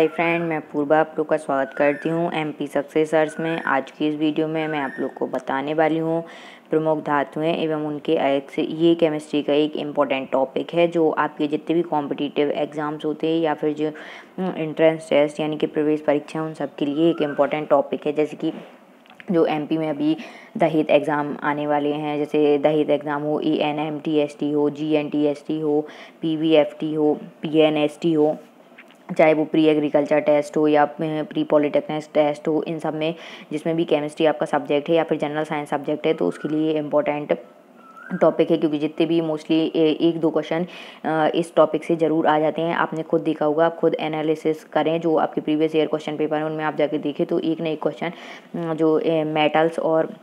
Hi friend, मैं पूर्वा आप लोग का स्वागत करती हूँ एमपी सक्सेसर्स में। आज की इस वीडियो में मैं आप लोग को बताने वाली हूँ प्रमुख धातुएं एवं उनके अयस्क। ये केमिस्ट्री का एक इम्पॉर्टेंट टॉपिक है जो आपके जितने भी कॉम्पिटिटिव एग्ज़ाम्स होते हैं या फिर जो एंट्रेंस टेस्ट यानी कि प्रवेश परीक्षा, उन सब के लिए एक इम्पॉर्टेंट टॉपिक है। जैसे कि जो एमपी में अभी दहित एग्ज़ाम आने वाले हैं, जैसे दहित एग्ज़ाम हो, ENMTST हो, GNTST हो, PVFT हो, PNST हो, चाहे वो प्री एग्रीकल्चर टेस्ट हो या प्री पॉलिटेक्निक टेस्ट हो, इन सब में जिसमें भी केमिस्ट्री आपका सब्जेक्ट है या फिर जनरल साइंस सब्जेक्ट है तो उसके लिए इम्पोर्टेंट टॉपिक है। क्योंकि जितने भी मोस्टली एक दो क्वेश्चन इस टॉपिक से ज़रूर आ जाते हैं। आपने खुद देखा होगा, आप खुद एनालिसिस करें जो आपके प्रीवियस ईयर क्वेश्चन पेपर है उनमें आप जाके देखें तो एक ना एक क्वेश्चन जो मेटल्स और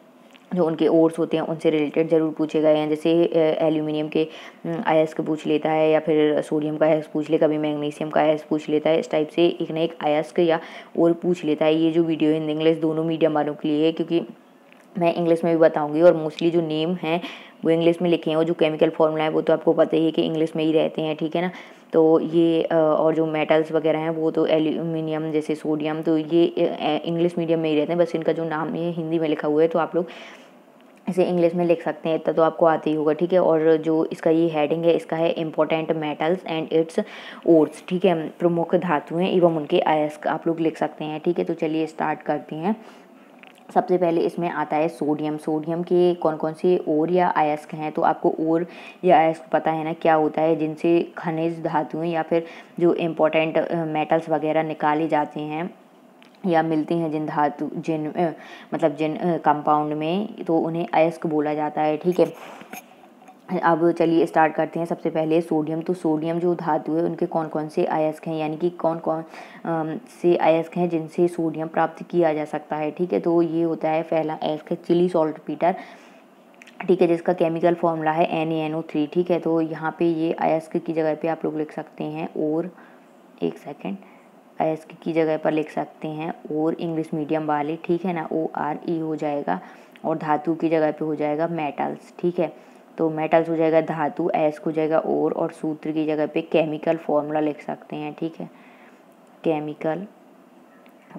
जो उनके ओर्स होते हैं उनसे रिलेटेड ज़रूर पूछे गए हैं। जैसे एल्यूमिनियम के अयस्क पूछ लेता है या फिर सोडियम का अयस्क पूछ ले, कभी मैग्नीशियम का अयस्क पूछ लेता है। इस टाइप से एक ना एक अयस्क या और पूछ लेता है। ये जो वीडियो हिंदी इंग्लिश दोनों मीडियम वालों के लिए है, क्योंकि मैं इंग्लिश में भी बताऊंगी और मोस्टली जो नेम हैं वो इंग्लिश में लिखे हैं और जो केमिकल फॉर्मूला है वो तो आपको पता ही है कि इंग्लिश में ही रहते हैं, ठीक है ना। तो ये और जो मेटल्स वगैरह हैं वो तो एल्यूमिनियम जैसे सोडियम, तो ये इंग्लिश मीडियम में ही रहते हैं। बस इनका जो नाम है हिंदी में लिखा हुआ है तो आप लोग इसे इंग्लिश में लिख सकते हैं, इतना तो आपको आते ही होगा, ठीक है। और जो इसका ये हेडिंग है इसका है important metals and it's ores, ठीक है। प्रमुख धातुएं एवं उनके अयस्क आप लोग लिख सकते हैं, ठीक है। तो चलिए स्टार्ट करते हैं। सबसे पहले इसमें आता है सोडियम। सोडियम के कौन कौन से ओर या अयस्क हैं, तो आपको ओर या अयस्क पता है ना क्या होता है, जिनसे खनिज धातुएं या फिर जो इम्पोर्टेंट मेटल्स वगैरह निकाले जाते हैं या मिलती हैं जिन धातु मतलब जिन कंपाउंड में, तो उन्हें अयस्क बोला जाता है, ठीक है। अब चलिए स्टार्ट करते हैं। सबसे पहले सोडियम। तो सोडियम जो धातु है उनके कौन कौन से अयस्क हैं, यानी कि कौन कौन से अयस्क हैं जिनसे सोडियम प्राप्त किया जा सकता है, ठीक है। तो ये होता है पहला अयस्क है चिली सॉल्टपीटर, ठीक है, जिसका केमिकल फॉर्मूला है NaNO3, ठीक है। तो यहाँ पे ये अयस्क की जगह पे आप लोग लिख सकते हैं और एक सेकेंड, अयस्क की जगह पर लिख सकते हैं और इंग्लिश मीडियम वाले, ठीक है ना, ORE हो जाएगा और धातु की जगह पे हो जाएगा मेटल्स, ठीक है। तो मेटल्स हो जाएगा धातु, अयस्क हो जाएगा और सूत्र की जगह पे केमिकल फॉर्मूला लिख सकते हैं, ठीक है। केमिकल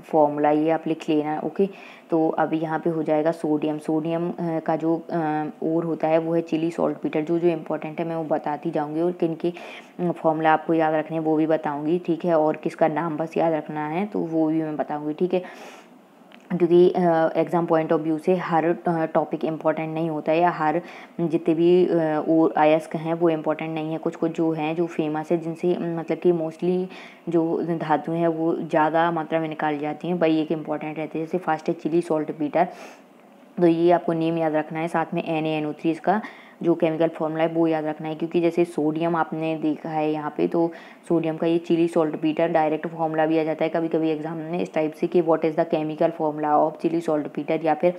फॉर्मूला ये आप लिख लेना, ओके। तो अब यहाँ पे हो जाएगा सोडियम। सोडियम का जो और होता है वो है चिली सॉल्टपीटर। जो जो इम्पोर्टेंट है मैं वो बताती जाऊँगी और किन के फॉर्मूला आपको याद रखने हैं वो भी बताऊँगी, ठीक है। और किसका नाम बस याद रखना है तो वो भी मैं बताऊँगी, ठीक है। क्योंकि एग्ज़ाम पॉइंट ऑफ व्यू से हर टॉपिक इम्पॉर्टेंट नहीं होता है या हर जितने भी और अयस्क हैं वो इम्पॉर्टेंट नहीं है। कुछ कुछ जो हैं जो फेमस है जिनसे मतलब कि मोस्टली जो धातुएं हैं वो ज़्यादा मात्रा में निकाली जाती हैं, वही एक इम्पॉर्टेंट रहते हैं। जैसे फर्स्ट है चिली सॉल्टपीटर, तो ये आपको नेम याद रखना है। साथ में NaNO3 इसका जो केमिकल फॉर्मूला है वो याद रखना है। क्योंकि जैसे सोडियम आपने देखा है यहाँ पे, तो सोडियम का ये चिली सॉल्टपीटर डायरेक्ट फॉर्मूला भी आ जाता है कभी कभी एग्जाम में इस टाइप से कि what is the chemical formula of Chile saltpetre, या फिर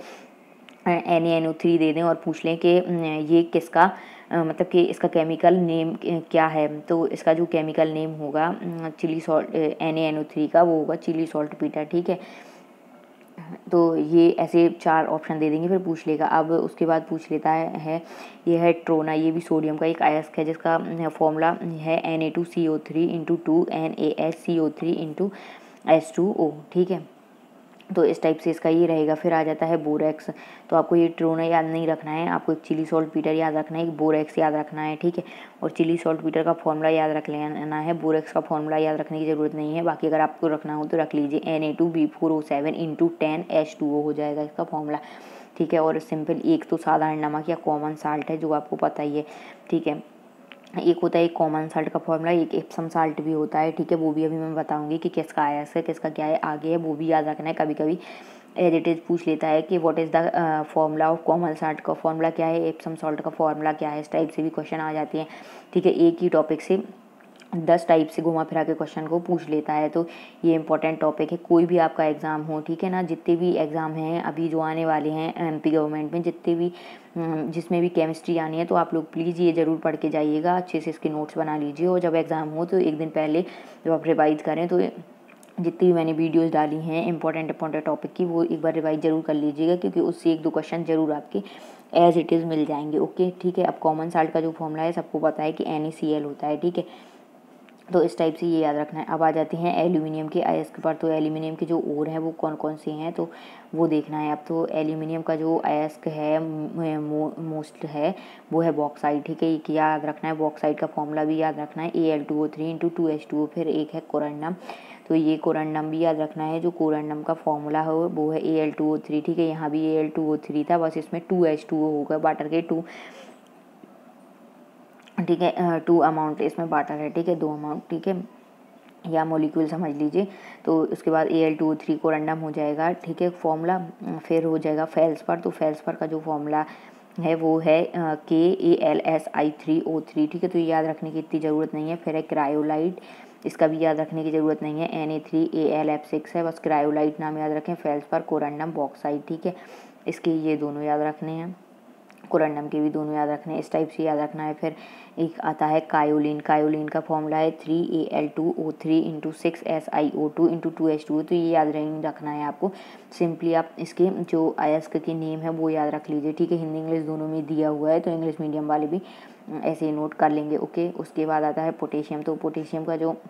NaNO3 दे दें और पूछ लें कि ये किसका मतलब कि इसका केमिकल नेम क्या है। तो इसका जो केमिकल नेम होगा चिली सॉल्ट NaNO3 का वो होगा चिली सॉल्टपीटर, ठीक है। तो ये ऐसे 4 ऑप्शन दे देंगे फिर पूछ लेगा। अब उसके बाद पूछ लेता है ये है ट्रोना। ये भी सोडियम का एक अयस्क है जिसका फॉर्मूला है Na2CO3 × 2 NaSCO3 × H2O, ठीक है। तो इस टाइप से इसका ये रहेगा। फिर आ जाता है बोरेक्स। तो आपको ये ट्रोना याद नहीं रखना है, आपको एक चिली सॉल्टपीटर याद रखना है, एक बोरेक्स याद रखना है, ठीक है। और चिली सॉल्टपीटर का फॉर्मूला याद रख लेना है, बोरेक्स का फॉर्मूला याद रखने की ज़रूरत नहीं है। बाकी अगर आपको रखना हो तो रख लीजिए। Na2B4O7 × 10 H2O हो जाएगा इसका फॉर्मूला, ठीक है। और सिंपल एक तो साधारण नमक या कॉमन साल्ट है जो आपको पता ही है, ठीक है। एक होता है एक कॉमन साल्ट का फॉर्मूला, एक एप्सम साल्ट भी होता है, ठीक है। वो भी अभी मैं बताऊंगी कि किसका अयस्क है किसका क्या है आगे है, वो भी याद रखना है। कभी कभी एज इट इज़ पूछ लेता है कि what is the formula of common salt का फॉर्मूला क्या है, एप्सम साल्ट का फॉर्मूला क्या है, इस टाइप से भी क्वेश्चन आ जाती हैं, ठीक है। एक ही टॉपिक से 10 टाइप से घुमा फिरा के क्वेश्चन को पूछ लेता है। तो ये इंपॉर्टेंट टॉपिक है, कोई भी आपका एग्ज़ाम हो, ठीक है ना। जितने भी एग्ज़ाम हैं अभी जो आने वाले हैं एमपी गवर्नमेंट में, जितने भी जिसमें भी केमिस्ट्री आनी है, तो आप लोग प्लीज़ ये ज़रूर पढ़ के जाइएगा, अच्छे से इसके नोट्स बना लीजिए। और जब एग्ज़ाम हो तो एक दिन पहले जब आप रिवाइज़ करें तो जितनी भी मैंने वीडियोस डाली हैं इंपॉर्टेंट टॉपिक की वो एक बार रिवाइज जरूर कर लीजिएगा, क्योंकि उससे एक दो क्वेश्चन जरूर आपके एज इट इज़ मिल जाएंगे, ओके, ठीक है। अब कॉमन साल्ट का जो फॉर्मूला है सबको पता है कि NaCl होता है, ठीक है। तो इस टाइप से ये याद रखना है। अब आ जाते हैं एल्यूमिनियम के अयस्क पर। तो एल्यूमिनियम के जो ओर हैं वो कौन कौन से हैं तो वो देखना है। अब तो एल्यूमिनियम का जो अयस्क है मोस्ट है वो है बॉक्साइट, ठीक है। ये याद रखना है। बॉक्साइट का फॉर्मूला भी याद रखना है, Al2O3 × 2H2O। फिर एक है कोरंडम, तो ये कोरंडम भी याद रखना है। जो कोरंडम का फॉर्मूला है वो है Al2O3, ठीक है। यहाँ भी Al2O3 था, बस इसमें 2H2O होगा, वाटर के 2, ठीक है। 2 अमाउंट इसमें वाटर है, ठीक है, 2 अमाउंट, ठीक है, या मॉलिक्यूल समझ लीजिए। तो उसके बाद Al2O3 कोरंडम हो जाएगा, ठीक है, फॉर्मूला। फिर हो जाएगा फेल्सपर। तो फेल्सपर का जो फॉर्मूला है वो है KAlSi3O3, ठीक है। तो ये याद रखने की इतनी ज़रूरत नहीं है। फिर है क्रायोलाइट, इसका भी याद रखने की ज़रूरत नहीं है, Na3AlF6 है, बस क्रायोलाइट नाम याद रखें। फेल्सपर, कोरंडम, बॉक्साइट, ठीक है। इसके ये दोनों याद रखने हैं, कोरंडम के भी दोनों याद रखने हैं, इस टाइप से याद रखना है। फिर एक आता है कायोलिन। कायोलिन का फॉर्मूला है 3Al2O3 × 6SiO2 × 2H2O। तो ये याद रखना है आपको। सिंपली आप इसके जो अयस्क के नेम है वो याद रख लीजिए, ठीक है। हिंदी इंग्लिश दोनों में दिया हुआ है, तो इंग्लिश मीडियम वाले भी ऐसे ही नोट कर लेंगे, ओके। उसके बाद आता है पोटेशियम। तो पोटेशियम का जो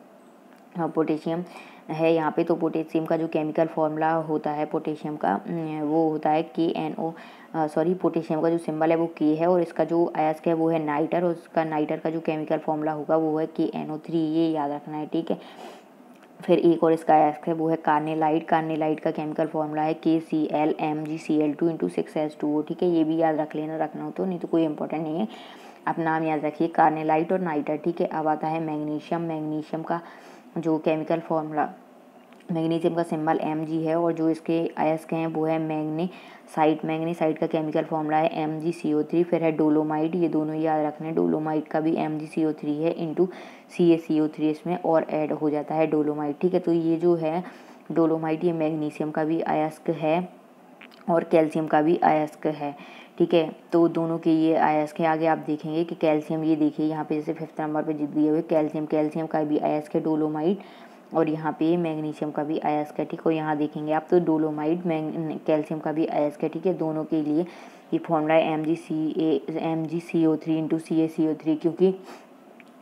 पोटेशियम है यहाँ पे, तो पोटेशियम का जो केमिकल फॉर्मूला होता है पोटेशियम का वो होता है पोटेशियम का जो सिंबल है वो K है, और इसका जो अयस्क है वो है नाइटर, और उसका नाइटर का जो केमिकल फॉर्मूला होगा वो है KNO3, ये याद रखना है, ठीक है। फिर एक और इसका अयस्क है वो है कार्नेलाइट। कार्नेलाइट का केमिकल फॉर्मूला है KClMgCl2 × 6H2O, ठीक है। ये भी याद रखना हो तो, नहीं तो कोई इंपॉर्टेंट नहीं है, आप नाम याद रखिए, कार्नेलाइट और नाइटर, ठीक है। अब आता है मैग्नीशियम। मैग्नीशियम का जो केमिकल फॉर्मूला, मैग्नीशियम का सिंबल Mg है, और जो इसके अयस्क हैं वो है मैग्नेसाइट। मैग्नेसाइट का केमिकल फॉर्मूला है MgCO3। फिर है डोलोमाइट, ये दोनों याद रखने। डोलोमाइट का भी MgCO3 है × CaCO3 इसमें और ऐड हो जाता है डोलोमाइट, ठीक है। तो ये जो है डोलोमाइट, ये मैग्नीशियम का भी अयस्क है और कैल्शियम का भी अयस्क है, ठीक है। तो दोनों के ये अयस्क है। आगे आप देखेंगे कि कैल्शियम, ये देखिए यहाँ पे जैसे 5th नंबर पे दिए हुए कैल्शियम, कैल्शियम का भी अयस्क है डोलोमाइट, और यहाँ पे मैग्नीशियम का भी अयस्क है, ठीक है। और यहाँ देखेंगे आप तो डोलोमाइट कैल्शियम का भी अयस्क है, ठीक है। दोनों के लिए ये फॉर्मूला है MgCO3 × CaCO3, क्योंकि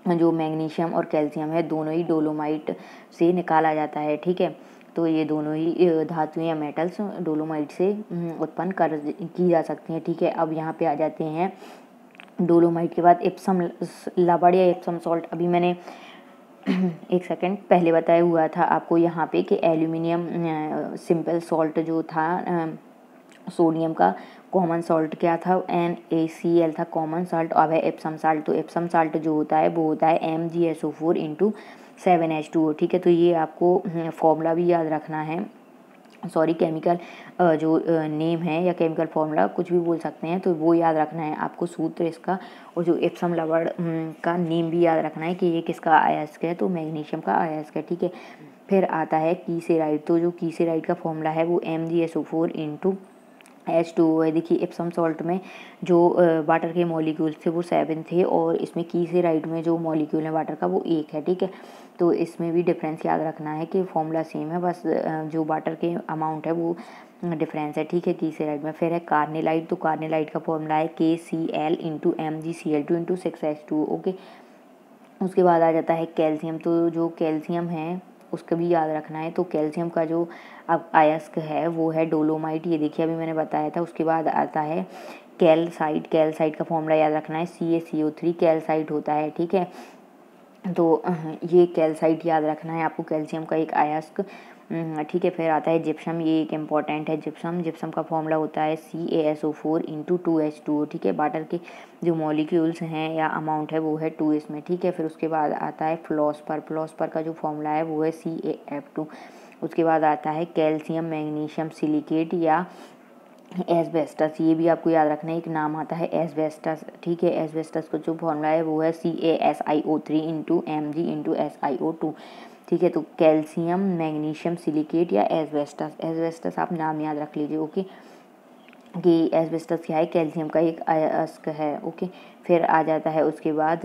जो मैग्नीशियम और कैल्शियम है दोनों ही डोलोमाइट से निकाला जाता है, ठीक है। तो ये दोनों ही धातुएं या मेटल्स डोलोमाइट से उत्पन्न की जा सकती हैं, ठीक है। अब यहाँ पे आ जाते हैं डोलोमाइट के बाद इप्सम लवण या इप्सम सॉल्ट। अभी मैंने एक सेकंड पहले बताया हुआ था आपको यहाँ पे कि एल्यूमिनियम सिंपल सॉल्ट जो था, सोडियम का कॉमन सॉल्ट क्या था, NaCl था कॉमन सॉल्ट। अब है एप्सम साल्ट। तो एप्सम साल्ट जो होता है वो होता है MgSO4 × 7H2O, ठीक है। तो ये आपको फॉर्मूला भी याद रखना है, केमिकल जो नेम है या केमिकल फॉर्मूला कुछ भी बोल सकते हैं, तो वो याद रखना है आपको, सूत्र इसका। और जो एप्सम लवण का नेम भी याद रखना है कि ये किसका अयस्क है, तो मैग्नीशियम का अयस्क है, ठीक है। फिर आता है कीसेराइट। तो जो कीसेराइट का फॉर्मूला है वो MgSO4 × H2O है। देखिए एप्सम सॉल्ट में जो वाटर के मॉलिक्यूल्स थे वो 7 थे, और इसमें कीसेराइट में जो मॉलिक्यूल है वाटर का वो 1 है, ठीक है। तो इसमें भी डिफरेंस याद रखना है कि फॉर्मूला सेम है, बस जो वाटर के अमाउंट है वो डिफरेंस है, ठीक है, कीसेराइट में। फिर है कार्नेलाइट। तो कार्नेलाइट का फॉर्मूला है KCl × MgCl2 × 6H2O, ओके। उसके बाद आ जाता है कैल्शियम। तो जो कैल्शियम है उसका भी याद रखना है। तो कैल्शियम का जो अब अयस्क है वो है डोलोमाइट, ये देखिए अभी मैंने बताया था। उसके बाद आता है कैल्साइट। कैल्साइट का फॉर्मूला याद रखना है CaCO3 कैल्साइट होता है, ठीक है। तो ये कैल्साइट याद रखना है आपको, कैल्शियम का एक अयस्क, ठीक है। फिर आता है जिप्सम, ये एक इम्पॉर्टेंट है जिप्सम। जिप्सम का फॉर्मूला होता है CaSO4 × 2H2O, ठीक है। वाटर के जो मॉलिक्यूल्स हैं या अमाउंट है वो है 2 इसमें, ठीक है। फिर उसके बाद आता है फ्लोस्पर। फ्लोस्पर का जो फॉर्मूला है वो है CaF2। उसके बाद आता है कैल्शियम मैग्नीशियम सिलिकेट या एस्बेस्टस, ये भी आपको याद रखना है, एक नाम आता है एस्बेस्टस, ठीक है। एस्बेस्टस का जो फॉर्मूला है वो है CaSiO3 × Mg × SiO2, ठीक है। तो कैल्शियम मैग्नीशियम सिलिकेट या एस्बेस्टस, एस्बेस्टस आप नाम याद रख लीजिए, ओके, कि एस्बेस्टस क्या है, कैल्शियम का एक अयस्क है, ओके। फिर आ जाता है उसके बाद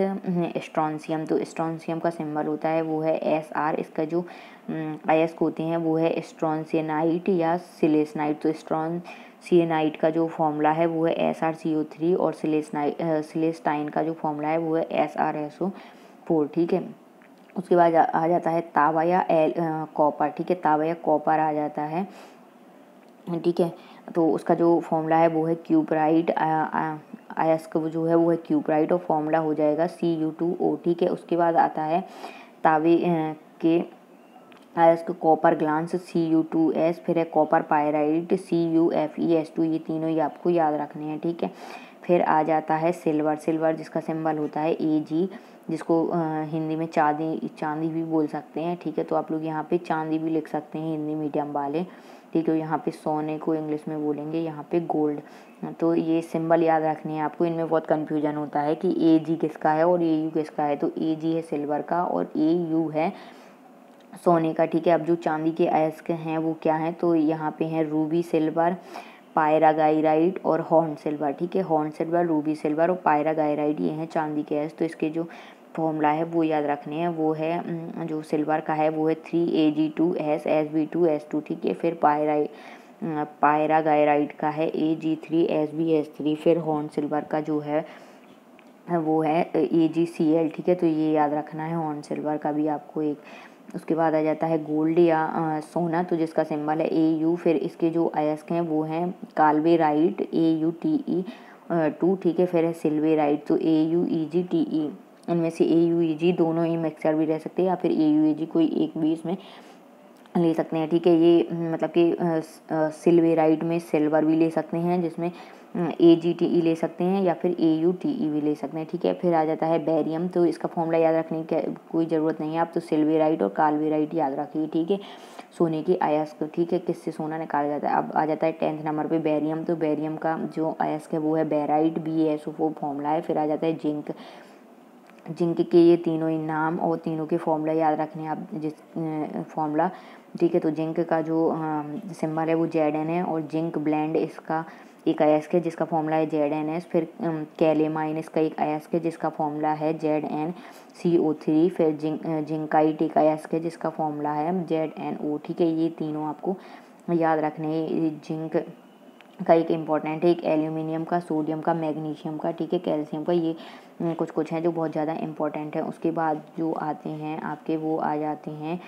स्ट्रॉन्शियम। तो स्ट्रॉन्शियम का सिंबल होता है वो है SR। इसका जो अयस्क होते हैं वो है स्ट्रॉन्सियनाइट या सिलेसनाइट। तो स्ट्रॉन्सियनाइट का जो फॉर्मूला है वो है SrCO3, और सिलेस्टाइन का जो फॉर्मूला है वो है SrSO4, ठीक है। उसके बाद आ जाता है तांबा या कॉपर, ठीक है, तांबा या कॉपर आ जाता है, ठीक है। तो उसका जो फॉर्मूला है वो है क्यूपराइट, अयस्क वो जो है वो है क्यूपराइट और फॉर्मूला हो जाएगा Cu2O, ठीक है। उसके बाद आता है तांबे के अयस्क कॉपर ग्लांस Cu2S, फिर है कॉपर पायराइट CuFeS2, ये तीनों ही आपको याद रखने हैं, ठीक है। फिर आ जाता है सिल्वर, सिल्वर जिसका सिंबल होता है Ag, जिसको हिंदी में चांदी भी बोल सकते हैं, ठीक है। तो आप लोग यहाँ पे चांदी भी लिख सकते हैं हिंदी मीडियम वाले, ठीक है। यहाँ पे सोने को इंग्लिश में बोलेंगे यहाँ पे गोल्ड। तो ये सिंबल याद रखने हैं आपको, इनमें बहुत कन्फ्यूजन होता है कि Ag किसका है और Au किसका है। तो Ag है सिल्वर का और Au है सोने का, ठीक है। अब जो चांदी के अयस्क हैं वो क्या हैं, तो यहाँ पे हैं रूबी सिल्वर, पायरागाइराइट और हॉर्न सिल्वर, ठीक है। हॉर्न सिल्वर, रूबी सिल्वर और पायरागाइराइट, ये हैं चांदी के अयस्क। तो इसके जो फॉर्मूला है वो याद रखने हैं, वो है जो सिल्वर का है वो है 3Ag2S Sb2S2, ठीक है। फिर पायरागाइराइट का है Ag3SbS3, फिर हॉर्न सिल्वर का जो है वो है AgCl, ठीक है। तो ये याद रखना है हॉर्न सिल्वर का भी आपको एक। उसके बाद आ जाता है गोल्ड या सोना, तो जिसका सिंबल है Au, फिर इसके जो अयस्क हैं वो हैं काल्वेराइट AuTe2, ठीक है। फिर है सिल्वेराइट, तो AuEgTe, इनमें से AuEg दोनों ही मिक्सचर भी रह सकते हैं या फिर AuEg कोई एक भी इसमें ले सकते हैं, ठीक है। ये मतलब कि सिल्वेराइट में सिल्वर भी ले सकते हैं, जिसमें AgTe ले सकते हैं या फिर AuTe भी ले सकते हैं, ठीक है। फिर आ जाता है बेरियम, तो इसका फॉर्मूला याद रखने की कोई ज़रूरत नहीं है, आप तो सिल्वेराइट और काल्वेराइट याद रखिए, ठीक है। सोने की अयस्क, ठीक है, किससे सोना निकाला जाता है। अब आ जाता है 10th नंबर पे बेरियम, तो बेरियम का जो अयस्क है वो है बेराइट, BaSO4 फॉर्मूला है। फिर आ जाता है जिंक, जिंक के ये तीनों ही नाम और तीनों के फॉर्मूला याद रखने हैं आप, जिस फॉर्मूला, ठीक है। तो जिंक का जो सिंबल है वो Zn है और जिंक ब्लेंड इसका एक अयस्क है जिसका फॉर्मूला है ZnS। फिर कैलेमाइन इसका एक अयस्क है जिसका फॉर्मूला है ZnCO3। फिर जिंकाइट एक अयस्क है जिसका फॉर्मूला है ZnO, ठीक है। ये तीनों आपको याद रखने हैं। जिंक का एक इम्पॉर्टेंट है, एक एल्यूमिनियम का, सोडियम का, मैग्नीशियम का, ठीक है, कैल्शियम का, ये कुछ हैं जो बहुत ज़्यादा इम्पोर्टेंट है। उसके बाद जो आते हैं आपके वो आ जाते हैं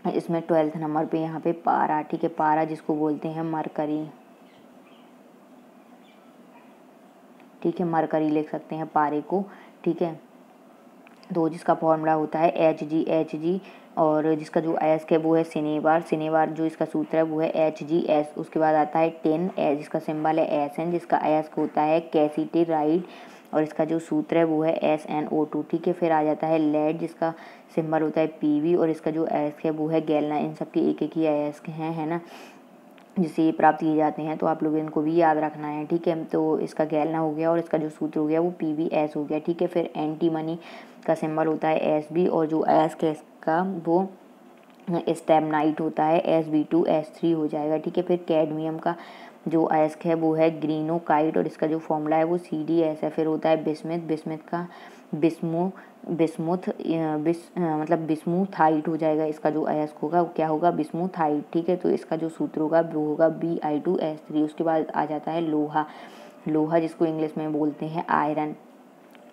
इसमें 12th नंबर पे यहाँ पे पारा, ठीक है। पारा जिसको बोलते हैं मरकरी, ठीक है, मरकरी लिख सकते हैं पारे को, ठीक है। तो जिसका फॉर्मूला होता है Hg और जिसका जो अयस्क है वो है सिनेबार, सिनेबार जो इसका सूत्र है वो है HgS। उसके बाद आता है टिन, जिसका सिंबल है Sn, जिसका अयस्क होता है कैसीटेराइड और इसका जो सूत्र है वो है SnO2, ठीक है। फिर आ जाता है लेड, जिसका सिंबल होता है Pb और इसका जो अयस्क है वो है गैल्ना। इन सब के एक एक ही अयस्क हैं, है ना, जिससे ये प्राप्त किए जाते हैं। तो आप लोग इनको भी याद रखना है, ठीक है। तो इसका गैल्ना हो गया और इसका जो सूत्र हो गया वो PbS हो गया, ठीक है। फिर एंटीमनी का सिंबल होता है Sb और जो अयस्क है इसका वो स्टेमनाइट होता है Sb2S3 हो जाएगा, ठीक है। फिर कैडमियम का जो अयस्क है वो है ग्रीनोकाइट और इसका जो फॉर्मूला है वो CdS है। फिर होता है बिस्मिथ, बिस्मिथ का मतलब बिस्मुथाइट हो जाएगा, इसका जो अयस्क होगा वो क्या होगा, बिस्मुथाइट, ठीक है। तो इसका जो सूत्र होगा वो होगा Bi2S3। उसके बाद आ जाता है लोहा, लोहा जिसको इंग्लिश में बोलते हैं आयरन,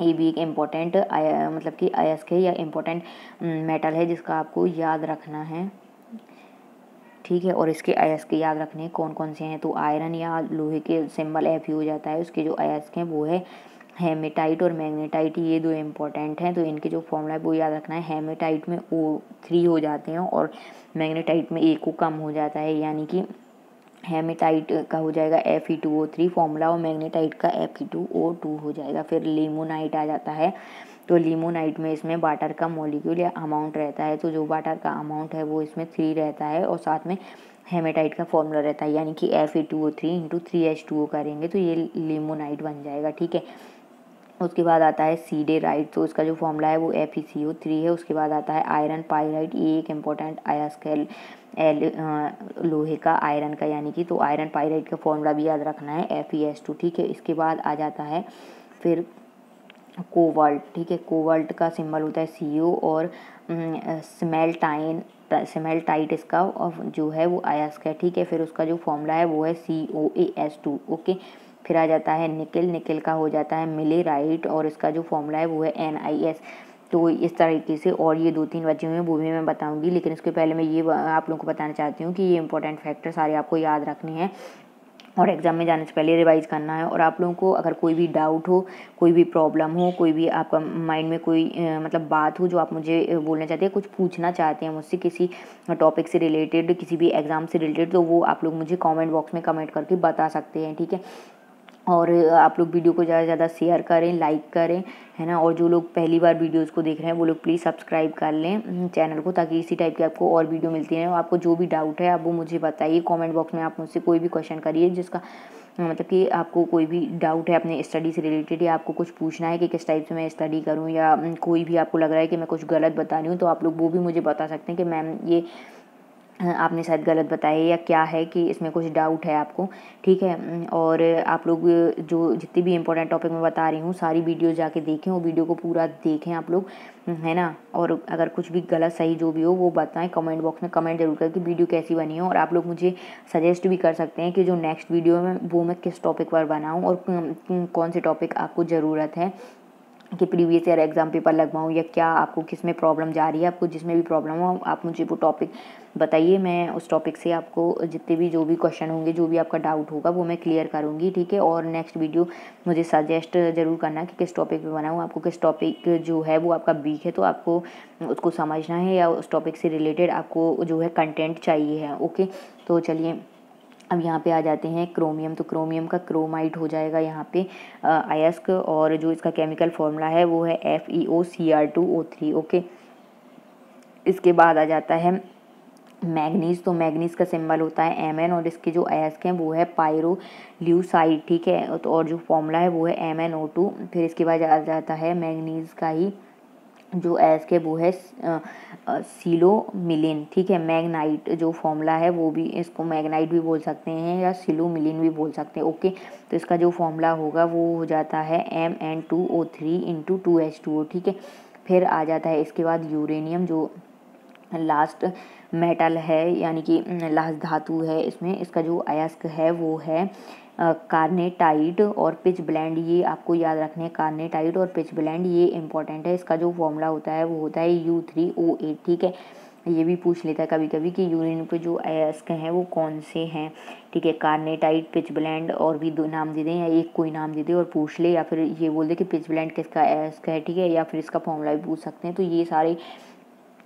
ये भी एक इम्पोर्टेंट मतलब कि अयस्क है या इम्पोर्टेंट मेटल है जिसका आपको याद रखना है, ठीक है। और इसके अयस्क याद रखने हैं कौन कौन से हैं, तो आयरन या लोहे के सिंबल Fe हो जाता है, उसके जो अयस्क हैं वो है हेमेटाइट और मैग्नेटाइट, ये दो इम्पोर्टेंट हैं। तो इनके जो फॉर्मूला है वो याद रखना है, हेमेटाइट में O3 हो जाते हैं और मैग्नेटाइट में A को कम हो जाता है, यानी कि हेमेटाइट का हो जाएगा Fe2O3 फॉर्मूला और मैग्नेटाइट का Fe2O2 हो जाएगा। फिर लिमोनाइट आ जाता है, तो लिमोनाइट में इसमें वाटर का मॉलिक्यूल या अमाउंट रहता है, तो जो वाटर का अमाउंट है वो इसमें 3 रहता है और साथ में हेमेटाइट का फॉर्मूला रहता है, यानी कि Fe2O3 इंटू 3H2O करेंगे तो ये लिमोनाइट बन जाएगा, ठीक है। उसके बाद आता है सीडेराइट, तो इसका जो फॉर्मूला है वो FeCO3 है। उसके बाद आता है आयरन पाइराइट, ये एक इम्पोर्टेंट अयस्क है लोहे का, आयरन का, यानी कि तो आयरन पाइराइट का फॉर्मूला भी याद रखना है FeS2, ठीक है। इसके बाद आ जाता है फिर कोबाल्ट, ठीक है, कोबाल्ट का सिंबल होता है CO और सिमेल्टाइट इसका जो है वो अयस्क है, ठीक है। फिर उसका जो फॉर्मूला है वो है COAS2, ओके। फिर आ जाता है निकिल, निकिल का हो जाता है मिलेराइट और इसका जो फॉर्मूला है वो है NiS, तो इस तरीके से और ये 2-3 बचे हुए हैं वो भी मैं बताऊंगी, लेकिन उसके पहले मैं ये आप लोगों को बताना चाहती हूँ कि ये इंपॉर्टेंट फैक्टर सारे आपको याद रखने हैं और एग्ज़ाम में जाने से पहले रिवाइज करना है। और आप लोगों को अगर कोई भी डाउट हो, कोई भी प्रॉब्लम हो, कोई भी आपका माइंड में कोई मतलब बात हो जो आप मुझे बोलना चाहते हैं, कुछ पूछना चाहते हैं मुझसे किसी टॉपिक से रिलेटेड, किसी भी एग्ज़ाम से रिलेटेड, तो वो आप लोग मुझे कमेंट बॉक्स में कमेंट करके बता सकते हैं, ठीक है। और आप लोग वीडियो को ज़्यादा से ज़्यादा शेयर करें, लाइक करें, है ना। और जो लोग पहली बार वीडियोस को देख रहे हैं वो लोग प्लीज़ सब्सक्राइब कर लें चैनल को, ताकि इसी टाइप की आपको और वीडियो मिलती रहे। आपको जो भी डाउट है आप वो मुझे बताइए कमेंट बॉक्स में, आप मुझसे कोई भी क्वेश्चन करिए जिसका मतलब कि आपको कोई भी डाउट है अपने स्टडी से रिलेटेड, या आपको कुछ पूछना है कि किस टाइप से मैं स्टडी करूं, या कोई भी आपको लग रहा है कि मैं कुछ गलत बता रही हूँ, तो आप लोग वो भी मुझे बता सकते हैं कि मैम ये आपने शायद गलत बताया या क्या है कि इसमें कुछ डाउट है आपको, ठीक है। और आप लोग जो जितनी भी इंपॉर्टेंट टॉपिक मैं बता रही हूँ सारी वीडियो जाके देखें, वो वीडियो को पूरा देखें आप लोग, है ना। और अगर कुछ भी गलत सही जो भी हो वो बताएं कमेंट बॉक्स में, कमेंट जरूर करें कि वीडियो कैसी बनी हो। और आप लोग मुझे सजेस्ट भी कर सकते हैं कि जो नेक्स्ट वीडियो में वो मैं किस टॉपिक पर बनाऊँ और कौन से टॉपिक आपको ज़रूरत है कि प्रीवियस ईयर एग्जाम पेपर लगवाऊँ, या क्या आपको किस में प्रॉब्लम जा रही है। आपको जिसमें भी प्रॉब्लम हो आप मुझे वो टॉपिक बताइए, मैं उस टॉपिक से आपको जितने भी जो भी क्वेश्चन होंगे, जो भी आपका डाउट होगा वो मैं क्लियर करूँगी, ठीक है। और नेक्स्ट वीडियो मुझे सजेस्ट ज़रूर करना कि किस टॉपिक पे बनाऊँ। आपको किस टॉपिक जो है वो आपका वीक है तो आपको उसको समझना है, या उस टॉपिक से रिलेटेड आपको जो है कंटेंट चाहिए है, ओके। तो चलिए अब यहाँ पे आ जाते हैं क्रोमियम। तो क्रोमियम का क्रोमाइड हो जाएगा यहाँ पे अयस्क, और जो इसका केमिकल फॉर्मूला है वो है FeOCr2O3, ओके। इसके बाद आ जाता है मैग्नीज। तो मैग्नीज का सिंबल होता है Mn, और इसके जो अयस्क हैं वो है पायरोल्यूसाइड, ठीक है। तो और जो फॉर्मूला है वो है MnO2। फिर इसके बाद आ जाता है मैग्नीज का ही जो अयस्क है वो है सिलोमिलिन, ठीक है। मैग्नाइट जो फॉर्मूला है वो भी, इसको मैग्नाइट भी बोल सकते हैं या सिलोमिलिन भी बोल सकते हैं, ओके। तो इसका जो फॉर्मूला होगा वो हो जाता है Mn2O3 × 2H2O, ठीक है। फिर आ जाता है इसके बाद यूरेनियम, जो लास्ट मेटल है यानी कि लास्ट धातु है इसमें। इसका जो अयस्क है वो है कार्नेटाइट और पिच ब्लेंड, ये आपको याद रखने हैं, कार्नेटाइट और पिच ब्लेंड ये इंपॉर्टेंट है। इसका जो फॉर्मूला होता है वो होता है U3O8, ठीक है। ये भी पूछ लेता है कभी कभी कि यूरेनियम के जो अयस्क हैं वो कौन से हैं, ठीक है। कार्नेटाइट, पिच ब्लेंड, और भी 2 नाम दे दें या एक कोई नाम दे दे और पूछ ले, या फिर ये बोल दे कि पिच ब्लेंड किसका अयस्क है, ठीक है। या फिर इसका फॉर्मूला भी पूछ सकते हैं। तो ये सारे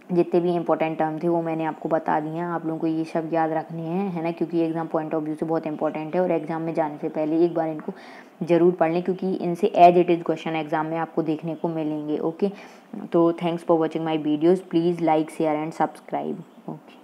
जितने भी इंपॉर्टेंट टर्म थे वो मैंने आपको बता दिए हैं। आप लोगों को ये सब याद रखने हैं, है ना, क्योंकि एग्जाम पॉइंट ऑफ व्यू से बहुत इंपॉर्टेंट है। और एग्जाम में जाने से पहले एक बार इनको ज़रूर पढ़ लें, क्योंकि इनसे as it is question exam में आपको देखने को मिलेंगे, ओके। तो thanks for watching my videos, please like, share and subscribe, okay.